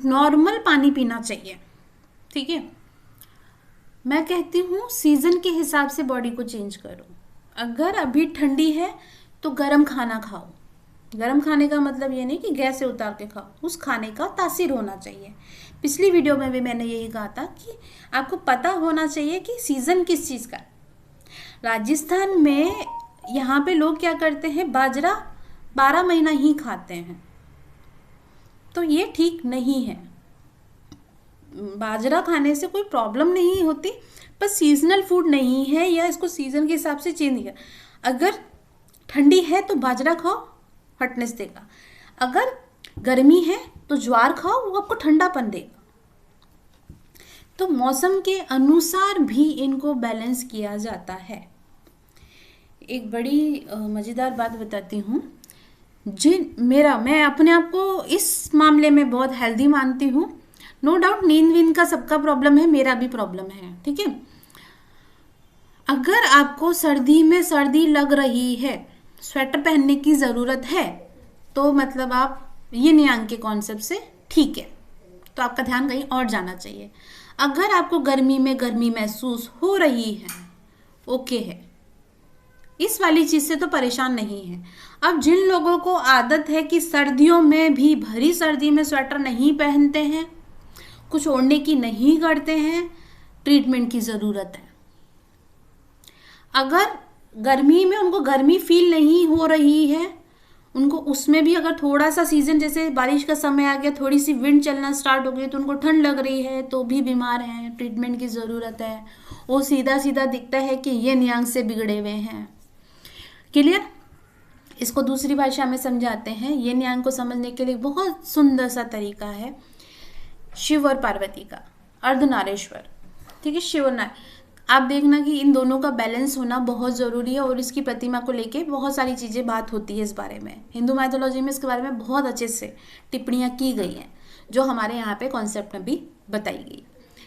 नॉर्मल पानी पीना चाहिए। ठीक है, मैं कहती हूँ सीजन के हिसाब से बॉडी को चेंज करो। अगर अभी ठंडी है तो गर्म खाना खाओ। गर्म खाने का मतलब ये नहीं कि गैस से उतार के खाओ, उस खाने का तासीर होना चाहिए। पिछली वीडियो में भी मैंने यही कहा था कि आपको पता होना चाहिए कि सीजन किस चीज़ का। राजस्थान में यहाँ पे लोग क्या करते हैं, बाजरा 12 महीना ही खाते हैं, तो ये ठीक नहीं है। बाजरा खाने से कोई प्रॉब्लम नहीं होती, पर सीजनल फूड नहीं है, या इसको सीजन के हिसाब से चेंज किया। अगर ठंडी है तो बाजरा खाओ, हटनेस देगा। अगर गर्मी है तो ज्वार खाओ, वो आपको ठंडापन देगा। तो मौसम के अनुसार भी इनको बैलेंस किया जाता है। एक बड़ी मज़ेदार बात बताती हूँ। मैं अपने आप को इस मामले में बहुत हेल्दी मानती हूँ। नो डाउट नींद वींद का सबका प्रॉब्लम है, मेरा भी प्रॉब्लम है। ठीक है, अगर आपको सर्दी में सर्दी लग रही है, स्वेटर पहनने की ज़रूरत है, तो मतलब आप यिन यांग के कॉन्सेप्ट से ठीक है, तो आपका ध्यान कहीं और जाना चाहिए। अगर आपको गर्मी में गर्मी महसूस हो रही है, ओके है, इस वाली चीज़ से तो परेशान नहीं है। अब जिन लोगों को आदत है कि सर्दियों में भी, भरी सर्दी में स्वेटर नहीं पहनते हैं, कुछ ओढ़ने की नहीं करते हैं, ट्रीटमेंट की ज़रूरत है। अगर गर्मी में उनको गर्मी फील नहीं हो रही है, उनको उसमें भी अगर थोड़ा सा सीजन जैसे बारिश का समय आ गया, थोड़ी सी विंड चलना स्टार्ट हो गई तो उनको ठंड लग रही है, तो भी बीमार हैं, ट्रीटमेंट की ज़रूरत है। वो सीधा सीधा दिखता है कि ये न्यांग से बिगड़े हुए हैं। क्लियर? इसको दूसरी भाषा में समझाते हैं। ये न्यांग को समझने के लिए बहुत सुंदर सा तरीका है शिव और पार्वती का, अर्धनारेश्वर। ठीक है, शिव और नारायण। आप देखना कि इन दोनों का बैलेंस होना बहुत ज़रूरी है, और इसकी प्रतिमा को लेके बहुत सारी चीज़ें बात होती है इस बारे में। हिंदू माइथोलॉजी में इसके बारे में बहुत अच्छे से टिप्पणियाँ की गई हैं, जो हमारे यहाँ पे कॉन्सेप्ट में भी बताई गई।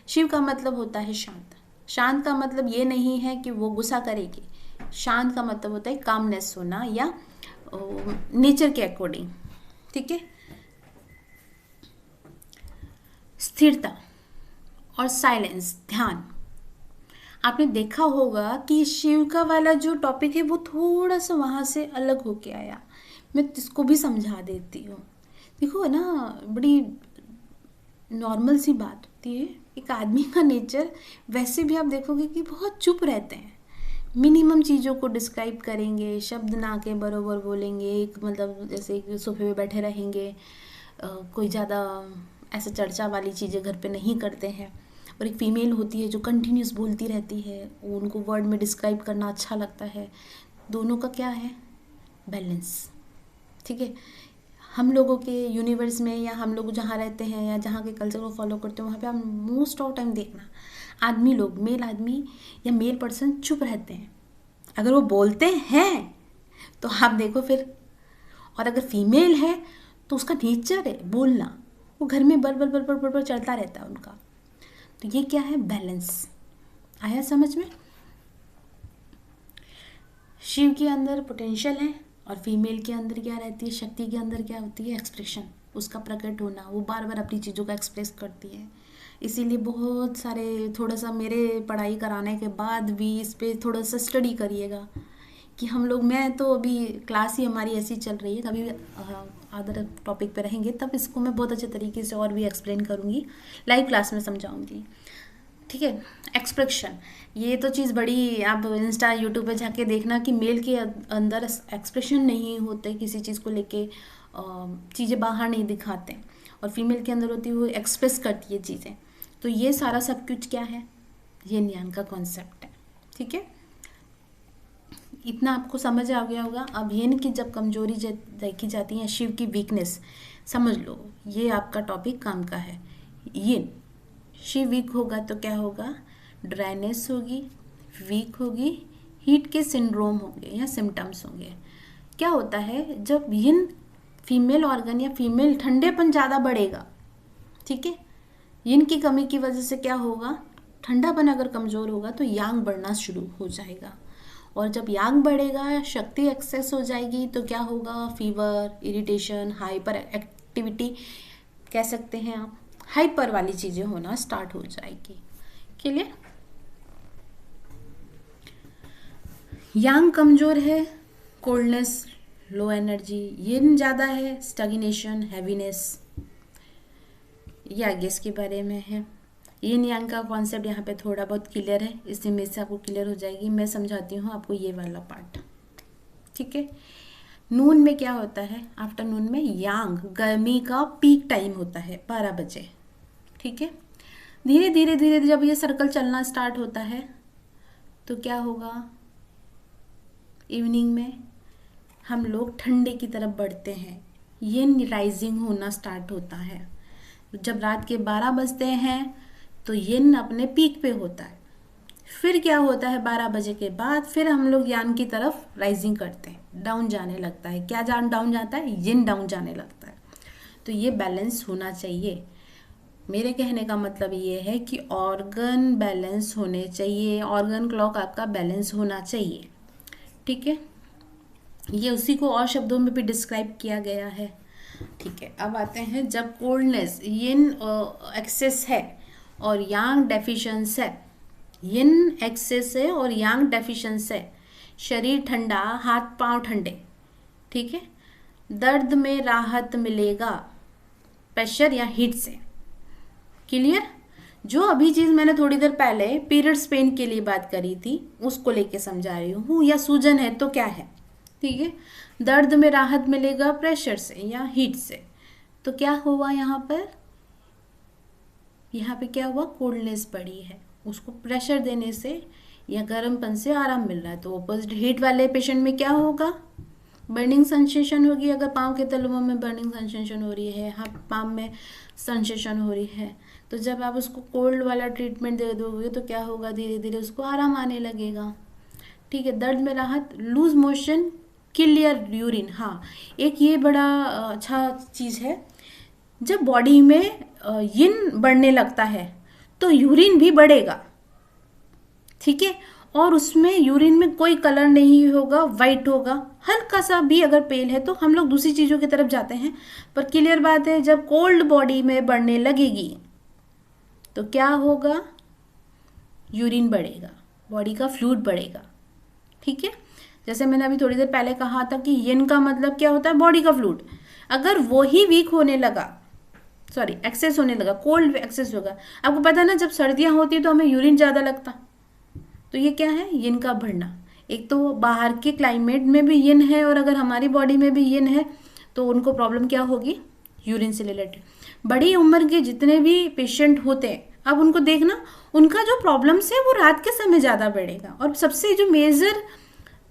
शिव का मतलब होता है शांत। शांत का मतलब ये नहीं है कि वो गुस्सा करेगी। शांत का मतलब होता है कामनेस होना, या नेचर के अकॉर्डिंग। ठीक है, स्थिरता और साइलेंस, ध्यान। आपने देखा होगा कि शिव का वाला जो टॉपिक है वो थोड़ा सा वहाँ से अलग होके आया। मैं इसको भी समझा देती हूँ। देखो ना, बड़ी नॉर्मल सी बात होती है। एक आदमी का नेचर वैसे भी आप देखोगे कि बहुत चुप रहते हैं, मिनिमम चीज़ों को डिस्क्राइब करेंगे, शब्द ना के बरोबर बोलेंगे, एक मतलब जैसे एक सोफे पे बैठे रहेंगे, कोई ज़्यादा ऐसा चर्चा वाली चीज़ें घर पे नहीं करते हैं। और एक फीमेल होती है जो कंटिन्यूस बोलती रहती है, उनको वर्ड में डिस्क्राइब करना अच्छा लगता है। दोनों का क्या है? बैलेंस। ठीक है, हम लोगों के यूनिवर्स में, या हम लोग जहाँ रहते हैं या जहाँ के कल्चर को फॉलो करते हैं, वहाँ पे आप मोस्ट ऑफ टाइम देखना आदमी लोग, मेल आदमी या मेल पर्सन चुप रहते हैं। अगर वो बोलते हैं तो आप देखो फिर, और अगर फीमेल है तो उसका नेचर है बोलना, वो घर में बल बल बल बल बल बल चलता रहता है उनका। तो ये क्या है? बैलेंस। आया समझ में? शिव के अंदर पोटेंशियल है, और फीमेल के अंदर क्या रहती है? शक्ति के अंदर क्या होती है? एक्सप्रेशन, उसका प्रकट होना। वो बार बार अपनी चीज़ों का एक्सप्रेस करती है। इसीलिए बहुत सारे, थोड़ा सा मेरे पढ़ाई कराने के बाद भी इस पर थोड़ा सा स्टडी करिएगा कि हम लोग, मैं तो अभी क्लास ही हमारी ऐसी चल रही है, कभी अदर टॉपिक पे रहेंगे तब इसको मैं बहुत अच्छे तरीके से और भी एक्सप्लेन करूँगी, लाइव क्लास में समझाऊँगी। ठीक है, एक्सप्रेशन, ये तो चीज़ बड़ी, आप इंस्टा यूट्यूब पे जाके देखना कि मेल के अंदर एक्सप्रेशन नहीं होते, किसी चीज़ को लेके चीज़ें बाहर नहीं दिखाते, और फीमेल के अंदर होती है वो एक्सप्रेस करती है चीज़ें। तो ये सारा सब कुछ क्या है? ये ज्ञान का कॉन्सेप्ट है। ठीक है, इतना आपको समझ आ गया होगा। अब येन की जब कमजोरी देखी जाती है, शिव की वीकनेस, समझ लो ये आपका टॉपिक काम का है। येन, शिव वीक होगा तो क्या होगा? ड्राइनेस होगी, वीक होगी, हीट के सिंड्रोम होंगे या सिम्टम्स होंगे। क्या होता है जब येन फीमेल ऑर्गन या फीमेल ठंडेपन ज़्यादा बढ़ेगा, ठीक है, येन की कमी की वजह से क्या होगा? ठंडापन अगर कमज़ोर होगा तो यांग बढ़ना शुरू हो जाएगा, और जब यांग बढ़ेगा, शक्ति एक्सेस हो जाएगी, तो क्या होगा? फीवर, इरिटेशन, हाइपर एक्टिविटी, कह सकते हैं आप, हाइपर वाली चीज़ें होना स्टार्ट हो जाएगी। क्लियर? यांग कमज़ोर है, कोल्डनेस, लो एनर्जी। यिन ज़्यादा है, स्टैग्नेशन, हैवीनेस। ये आगे इसके बारे में है। यिन यांग का कॉन्सेप्ट यहाँ पे थोड़ा बहुत क्लियर है, इस इमेज से आपको क्लियर हो जाएगी। मैं समझाती हूँ आपको ये वाला पार्ट। ठीक है, नून में क्या होता है? आफ्टरनून में यांग, गर्मी का पीक टाइम होता है 12 बजे। ठीक है, धीरे धीरे धीरे जब ये सर्कल चलना स्टार्ट होता है तो क्या होगा? इवनिंग में हम लोग ठंडे की तरफ बढ़ते हैं, ये राइजिंग होना स्टार्ट होता है। जब रात के 12 बजते हैं तो यिन अपने पीक पे होता है। फिर क्या होता है? 12 बजे के बाद फिर हम लोग यान की तरफ राइजिंग करते हैं, डाउन जाने लगता है। क्या डाउन जाता है? यिन डाउन जाने लगता है। तो ये बैलेंस होना चाहिए। मेरे कहने का मतलब ये है कि ऑर्गन बैलेंस होने चाहिए, ऑर्गन क्लॉक आपका बैलेंस होना चाहिए। ठीक है, ये उसी को और शब्दों में भी डिस्क्राइब किया गया है। ठीक है, अब आते हैं जब कोल्डनेस, यिन एक्सेस है और यांग डेफिशिएंस है। यिन एक्सेस है और यांग डेफिशिएंस है। शरीर ठंडा, हाथ पांव ठंडे। ठीक है, दर्द में राहत मिलेगा प्रेशर या हीट से। क्लियर? जो अभी चीज मैंने थोड़ी देर पहले पीरियड्स पेन के लिए बात करी थी उसको लेके समझा रही हूँ। या सूजन है तो क्या है, ठीक है, दर्द में राहत मिलेगा प्रेशर से या हीट से, तो क्या हुआ यहाँ पर, यहाँ पे क्या हुआ, कोल्डनेस बढ़ी है, उसको प्रेशर देने से या गर्मपन से आराम मिल रहा है। तो ऑपोजिट हीट वाले पेशेंट में क्या होगा, बर्निंग सेंसेशन होगी। अगर पाँव के तलुओं में बर्निंग सेंसेशन हो रही है, हाथ पाँव में सेंसेशन हो रही है, तो जब आप उसको कोल्ड वाला ट्रीटमेंट दे दोगे तो क्या होगा, धीरे धीरे उसको आराम आने लगेगा। ठीक है, दर्द में राहत, लूज मोशन, क्लियर यूरिन। हाँ, एक ये बड़ा अच्छा चीज़ है, जब बॉडी में यिन बढ़ने लगता है तो यूरिन भी बढ़ेगा, ठीक है, और उसमें यूरिन में कोई कलर नहीं होगा, वाइट होगा, हल्का सा भी अगर पेल है तो हम लोग दूसरी चीज़ों की तरफ जाते हैं। पर क्लियर बात है, जब कोल्ड बॉडी में बढ़ने लगेगी तो क्या होगा, यूरिन बढ़ेगा, बॉडी का फ्लूइड बढ़ेगा, ठीक है। जैसे मैंने अभी थोड़ी देर पहले कहा था कि यिन का मतलब क्या होता है, बॉडी का फ्लूइड। अगर वो ही वीक होने लगा, सॉरी एक्सेस होने लगा, कोल्ड एक्सेस होगा, आपको पता है ना जब सर्दियां होती है तो हमें यूरिन ज़्यादा लगता, तो ये क्या है, यिन का बढ़ना। एक तो बाहर के क्लाइमेट में भी यिन है और अगर हमारी बॉडी में भी यिन है तो उनको प्रॉब्लम क्या होगी, यूरिन से रिलेटेड। बड़ी उम्र के जितने भी पेशेंट होते हैं, अब उनको देखना, उनका जो प्रॉब्लम्स है वो रात के समय ज़्यादा बढ़ेगा। और सबसे जो मेजर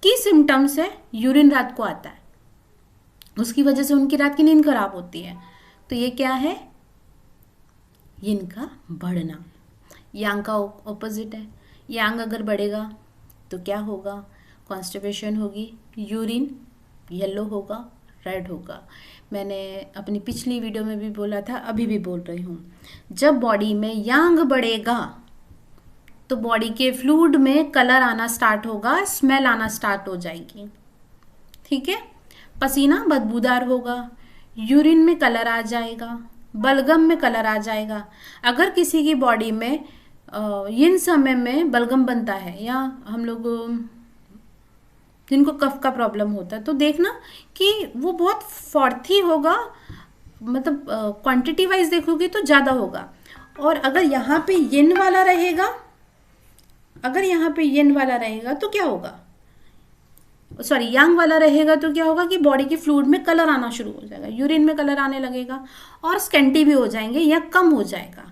की सिम्टम्स है, यूरिन रात को आता है, उसकी वजह से उनकी रात की नींद खराब होती है। तो ये क्या है, यिन का बढ़ना। यांग का ऑपोजिट है, यांग अगर बढ़ेगा तो क्या होगा, कॉन्स्टिपेशन होगी, यूरिन येलो होगा, रेड होगा। मैंने अपनी पिछली वीडियो में भी बोला था, अभी भी बोल रही हूँ, जब बॉडी में यांग बढ़ेगा तो बॉडी के फ्लूइड में कलर आना स्टार्ट होगा, स्मेल आना स्टार्ट हो जाएगी, ठीक है, पसीना बदबूदार होगा, यूरिन में कलर आ जाएगा, बलगम में कलर आ जाएगा। अगर किसी की बॉडी में इन समय में बलगम बनता है या हम लोग जिनको कफ का प्रॉब्लम होता है, तो देखना कि वो बहुत फॉर्थी होगा, मतलब क्वांटिटी वाइज देखोगे तो ज़्यादा होगा। और अगर यहाँ पे यिन वाला रहेगा, अगर यहाँ पे यिन वाला रहेगा तो क्या होगा, सॉरी यांग वाला रहेगा तो क्या होगा कि बॉडी के फ्लूइड में कलर आना शुरू हो जाएगा, यूरिन में कलर आने लगेगा और स्कैंटी भी हो जाएंगे या कम हो जाएगा।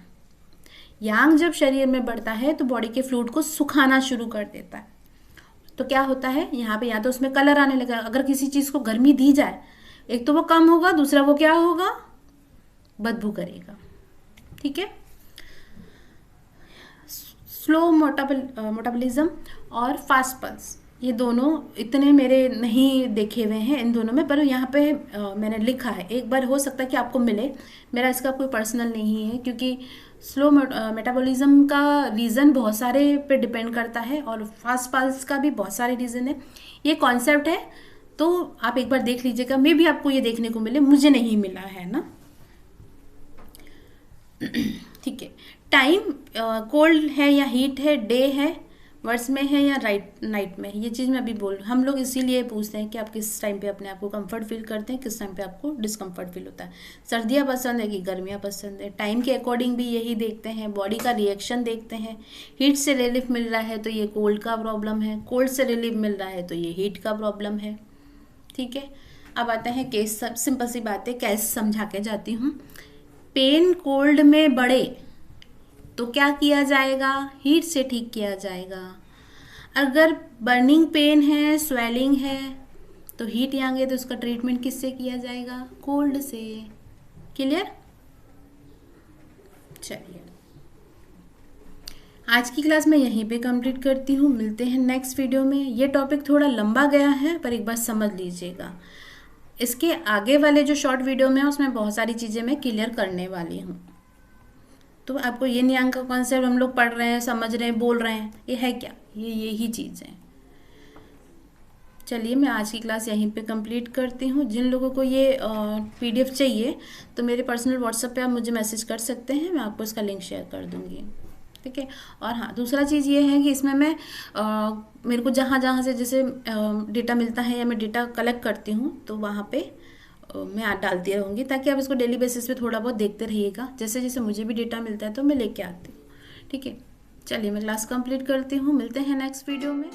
यांग जब शरीर में बढ़ता है तो बॉडी के फ्लूइड को सुखाना शुरू कर देता है, तो क्या होता है यहाँ पे, या तो उसमें कलर आने लगेगा। अगर किसी चीज़ को गर्मी दी जाए, एक तो वो कम होगा, दूसरा वो क्या होगा, बदबू करेगा, ठीक है। स्लो मेटाबॉलिज्म और फास्ट पल्स, ये दोनों इतने मेरे नहीं देखे हुए हैं इन दोनों में, पर यहाँ पे मैंने लिखा है, एक बार हो सकता है कि आपको मिले, मेरा इसका कोई पर्सनल नहीं है, क्योंकि स्लो मेटाबॉलिज्म का रीज़न बहुत सारे पे डिपेंड करता है और फास्ट पल्स का भी बहुत सारे रीज़न है। ये कॉन्सेप्ट है तो आप एक बार देख लीजिएगा, मे भी आपको ये देखने को मिले, मुझे नहीं मिला है ना, ठीक है। टाइम, कोल्ड है या हीट है, डे है, वर्ड्स में है या नाइट में, ये चीज़ मैं अभी बोल, हम लोग इसीलिए पूछते हैं कि आप किस टाइम पे अपने आप को कंफर्ट फील करते हैं, किस टाइम पे आपको डिस्कम्फर्ट फील होता है, सर्दियाँ पसंद है कि गर्मियाँ पसंद है। टाइम के अकॉर्डिंग भी यही देखते हैं, बॉडी का रिएक्शन देखते हैं, हीट से रिलीफ मिल रहा है तो ये कोल्ड का प्रॉब्लम है, कोल्ड से रिलीफ मिल रहा है तो ये हीट का प्रॉब्लम है, ठीक है। अब आते हैं केस, सिंपल सी बात है, केस समझा के जाती हूँ। पेन कोल्ड में बढ़े तो क्या किया जाएगा, हीट से ठीक किया जाएगा। अगर बर्निंग पेन है, स्वेलिंग है, तो हीट यांग है तो उसका ट्रीटमेंट किससे किया जाएगा, कोल्ड से। क्लियर? चलिए, आज की क्लास मैं यहीं पे कंप्लीट करती हूँ, मिलते हैं नेक्स्ट वीडियो में। ये टॉपिक थोड़ा लंबा गया है पर एक बार समझ लीजिएगा, इसके आगे वाले जो शॉर्ट वीडियो में है उसमें बहुत सारी चीज़ें मैं क्लियर करने वाली हूँ। तो आपको यिन यांग का कॉन्सेप्ट हम लोग पढ़ रहे हैं, समझ रहे हैं, बोल रहे हैं, ये है क्या, ये यही चीज़ है। चलिए, मैं आज की क्लास यहीं पे कंप्लीट करती हूँ। जिन लोगों को ये पीडीएफ चाहिए तो मेरे पर्सनल व्हाट्सएप पे आप मुझे मैसेज कर सकते हैं, मैं आपको इसका लिंक शेयर कर दूँगी, ठीक है। और हाँ, दूसरा चीज़ ये है कि इसमें मैं मेरे को जहाँ जहाँ से जैसे डेटा मिलता है या मैं डेटा कलेक्ट करती हूँ तो वहाँ पे मैं आज डालती रहूँगी, ताकि आप इसको डेली बेसिस पे थोड़ा बहुत देखते रहिएगा। जैसे जैसे मुझे भी डेटा मिलता है तो मैं लेके आती हूँ। ठीक है, चलिए मैं क्लास कंप्लीट करती हूँ, मिलते हैं नेक्स्ट वीडियो में।